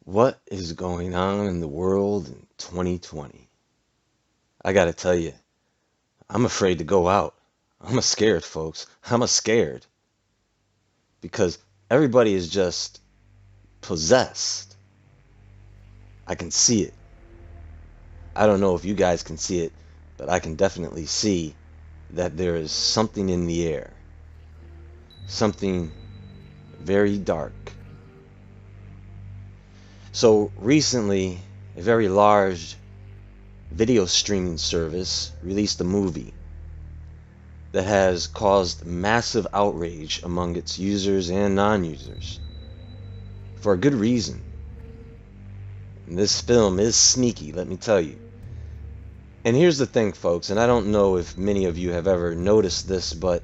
What is going on in the world in 2020? I gotta tell you, I'm afraid to go out. I'm a scared, folks. I'm a scared because everybody is just possessed. I can see it. I don't know if you guys can see it, but I can definitely see that there is something in the air. Something very dark. So recently, a very large video streaming service released a movie that has caused massive outrage among its users and non-users for a good reason. And this film is sneaky, let me tell you. And here's the thing, folks, and I don't know if many of you have ever noticed this, but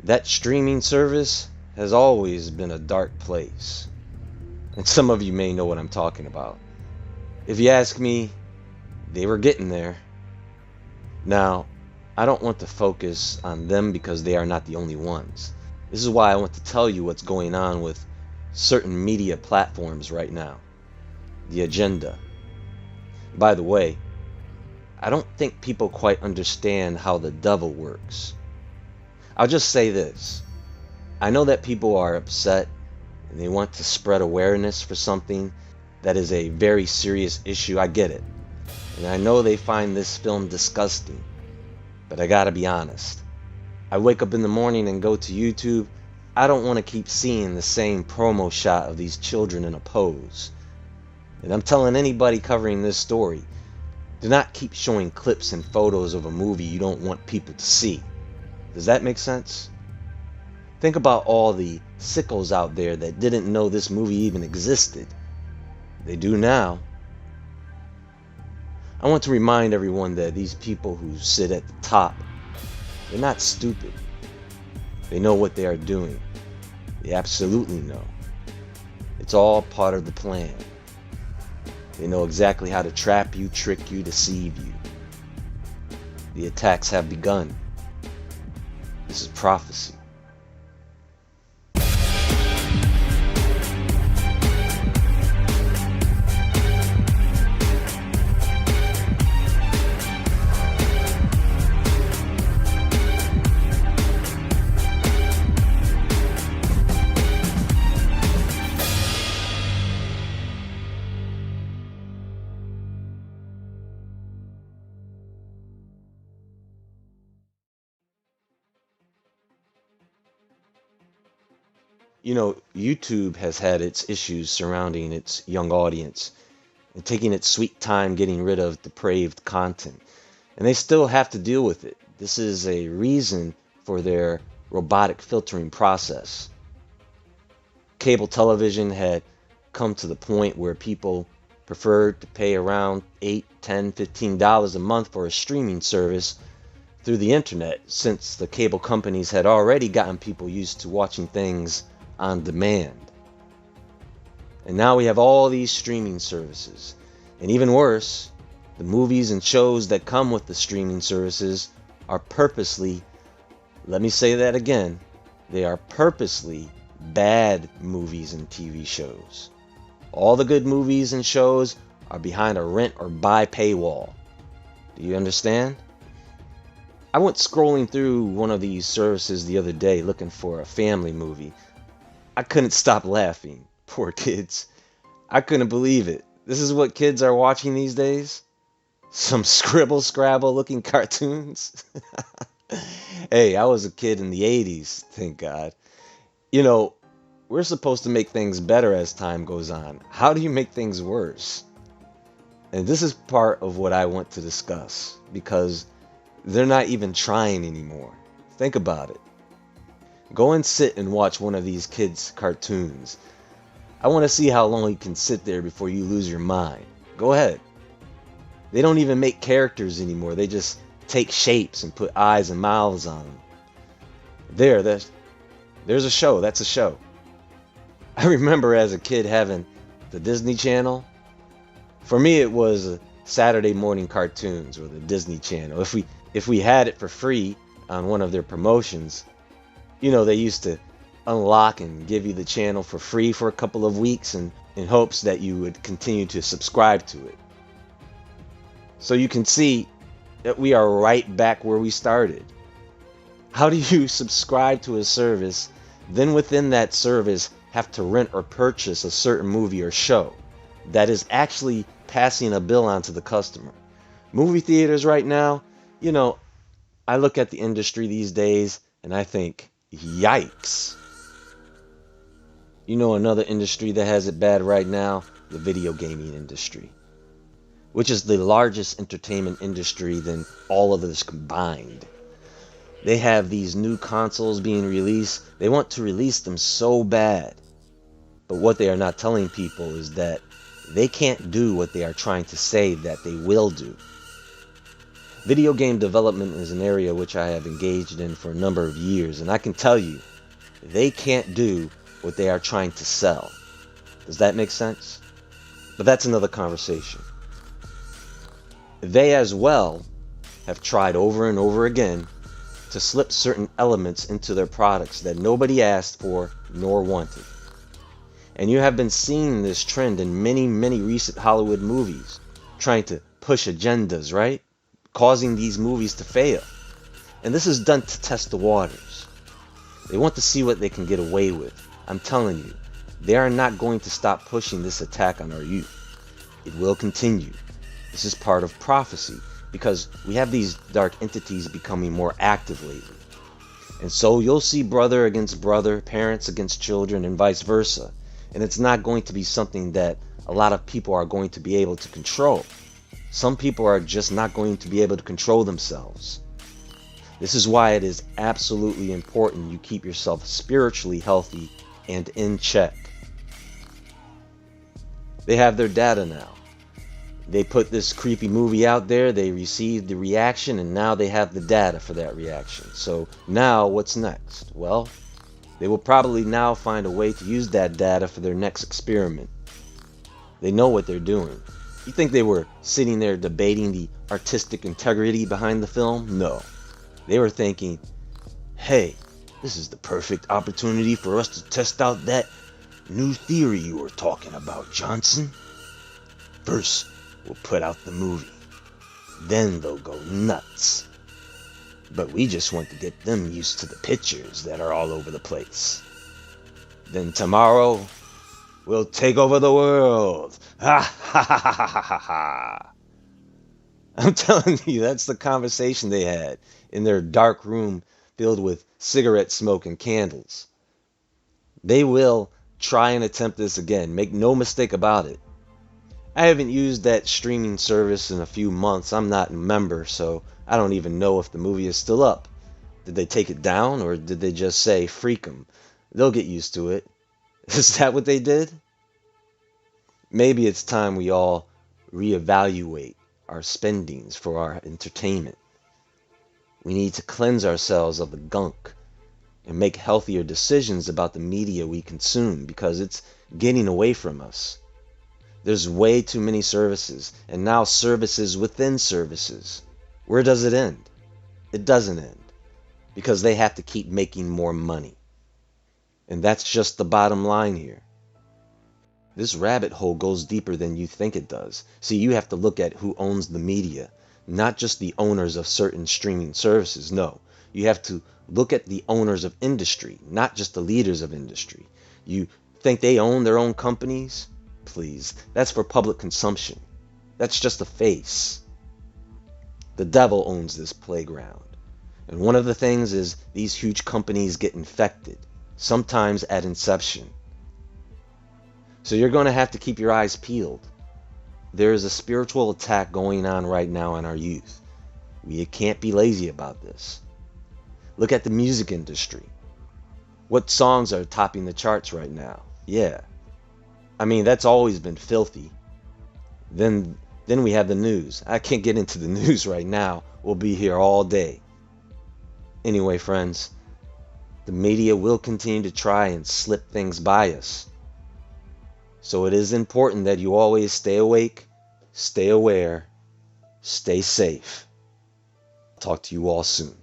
that streaming service has always been a dark place. And some of you may know what I'm talking about. If you ask me, they were getting there. Now, I don't want to focus on them because they are not the only ones. This is why I want to tell you what's going on with certain media platforms right now. The agenda. By the way, I don't think people quite understand how the devil works. I'll just say this. I know that people are upset and they want to spread awareness for something that is a very serious issue. I get it. And I know they find this film disgusting. But I gotta be honest. I wake up in the morning and go to YouTube. I don't want to keep seeing the same promo shot of these children in a pose. And I'm telling anybody covering this story, do not keep showing clips and photos of a movie you don't want people to see. Does that make sense? Think about all the sickos out there that didn't know this movie even existed. They do now. I want to remind everyone that these people who sit at the top, they're not stupid. They know what they are doing. They absolutely know. It's all part of the plan. They know exactly how to trap you, trick you, deceive you. The attacks have begun. This is prophecy. You know, YouTube has had its issues surrounding its young audience and taking its sweet time getting rid of depraved content. And they still have to deal with it. This is a reason for their robotic filtering process. Cable television had come to the point where people preferred to pay around $8, $10, $15 a month for a streaming service through the internet, since the cable companies had already gotten people used to watching things on demand. And now we have all these streaming services. And even worse, the movies and shows that come with the streaming services are purposely, let me say that again, they are purposely bad movies and TV shows. All the good movies and shows are behind a rent or buy paywall. Do you understand? I went scrolling through one of these services the other day looking for a family movie. I couldn't stop laughing. Poor kids. I couldn't believe it. This is what kids are watching these days? Some scribble scrabble looking cartoons? Hey, I was a kid in the 80s, thank God. You know, we're supposed to make things better as time goes on. How do you make things worse? And this is part of what I want to discuss, because they're not even trying anymore. Think about it. Go and sit and watch one of these kids' cartoons. I want to see how long you can sit there before you lose your mind. Go ahead. They don't even make characters anymore. They just take shapes and put eyes and mouths on them. There's a show. That's a show. I remember as a kid having the Disney Channel. For me, it was Saturday morning cartoons or the Disney Channel. If we had it for free on one of their promotions, you know, they used to unlock and give you the channel for free for a couple of weeks, and in hopes that you would continue to subscribe to it. So you can see that we are right back where we started. How do you subscribe to a service, then within that service have to rent or purchase a certain movie or show that is actually passing a bill on to the customer? Movie theaters right now, I look at the industry these days and I think, yikes. Another industry that has it bad right now, the video gaming industry, which is the largest entertainment industry than all of this combined. They have these new consoles being released. They want to release them so bad. But what they are not telling people is that they can't do what they are trying to say that they will do. Video game development is an area which I have engaged in for a number of years, and I can tell you, they can't do what they are trying to sell. Does that make sense? But that's another conversation. They as well have tried over and over again to slip certain elements into their products that nobody asked for nor wanted. And you have been seeing this trend in many, many recent Hollywood movies, trying to push agendas, right? Causing these movies to fail. And this is done to test the waters. They want to see what they can get away with. I'm telling you, they are not going to stop pushing this attack on our youth. It will continue. This is part of prophecy, because we have these dark entities becoming more active lately. And so you'll see brother against brother, parents against children, and vice versa. And it's not going to be something that a lot of people are going to be able to control. Some people are just not going to be able to control themselves. This is why it is absolutely important you keep yourself spiritually healthy and in check. They have their data now. They put this creepy movie out there, they received the reaction, and now they have the data for that reaction. So now what's next? Well, they will probably now find a way to use that data for their next experiment. They know what they're doing. You think they were sitting there debating the artistic integrity behind the film? No. They were thinking, hey, this is the perfect opportunity for us to test out that new theory you were talking about, Johnson. First, we'll put out the movie. Then they'll go nuts. But we just want to get them used to the pictures that are all over the place. Then tomorrow, we'll take over the world. Ha ha ha ha ha ha ha. I'm telling you, that's the conversation they had in their dark room filled with cigarette smoke and candles. They will try and attempt this again. Make no mistake about it. I haven't used that streaming service in a few months. I'm not a member, so I don't even know if the movie is still up. Did they take it down, or did they just say, freak them? They'll get used to it. Is that what they did? Maybe it's time we all reevaluate our spendings for our entertainment. We need to cleanse ourselves of the gunk and make healthier decisions about the media we consume, because it's getting away from us. There's way too many services, and now services within services. Where does it end? It doesn't end, because they have to keep making more money. And that's just the bottom line here. This rabbit hole goes deeper than you think it does. See, you have to look at who owns the media, not just the owners of certain streaming services. No, you have to look at the owners of industry, not just the leaders of industry. You think they own their own companies? Please, that's for public consumption. That's just a face. The devil owns this playground. And one of the things is these huge companies get infected, sometimes at inception. So you're going to have to keep your eyes peeled. There is a spiritual attack going on right now on our youth. We can't be lazy about this. Look at the music industry. What songs are topping the charts right now? Yeah. I mean, that's always been filthy. Then we have the news. I can't get into the news right now. We'll be here all day. Anyway, friends, the media will continue to try and slip things by us. So it is important that you always stay awake, stay aware, stay safe. Talk to you all soon.